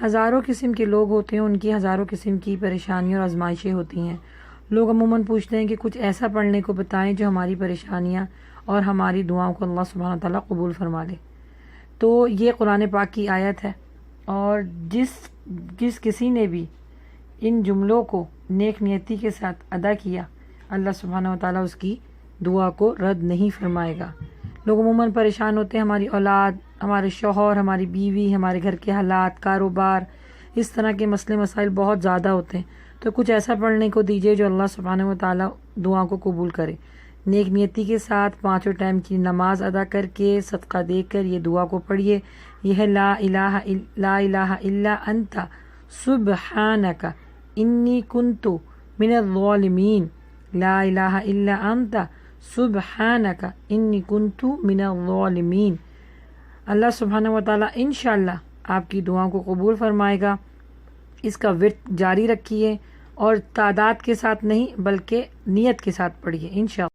ہزاروں قسم کے لوگ ہوتے ہیں، ان کی ہزاروں قسم کی پریشانیاں اور آزمائشیں ہوتی ہیں۔ لوگ عموماً پوچھتے ہیں کہ کچھ ایسا پڑھنے کو بتائیں جو ہماری پریشانیاں اور ہماری دعاؤں کو اللہ سبحانہ تعالیٰ قبول فرما لے۔ تو یہ قرآن پاک کی آیت ہے، اور جس کسی نے بھی ان جملوں کو نیک نیتی کے ساتھ ادا کیا، اللہ سبحانہ و تعالیٰ اس کی دعا کو رد نہیں فرمائے گا۔ لوگ عموماً پریشان ہوتے ہیں، ہماری اولاد، ہمارے شوہر، ہماری بیوی، ہمارے گھر کے حالات، کاروبار، اس طرح کے مسئلے مسائل بہت زیادہ ہوتے ہیں۔ تو کچھ ایسا پڑھنے کو دیجیے جو اللہ سبحانہ و تعالیٰ دعا کو قبول کرے۔ نیک نیتی کے ساتھ 5 ٹائم کی نماز ادا کر کے، صدقہ دے کر یہ دعا کو پڑھیے۔ یہ ہے لا الہ الا انت سبحانک انی کنت من الظالمین، لا الہ الا انت سبحانک انی کنت من الظالمین۔ اللہ سبحانہ و تعالیٰ انشاءاللہ آپ کی دعاؤں کو قبول فرمائے گا۔ اس کا ورد جاری رکھیے، اور تعداد کے ساتھ نہیں بلکہ نیت کے ساتھ پڑھیے انشاءاللہ۔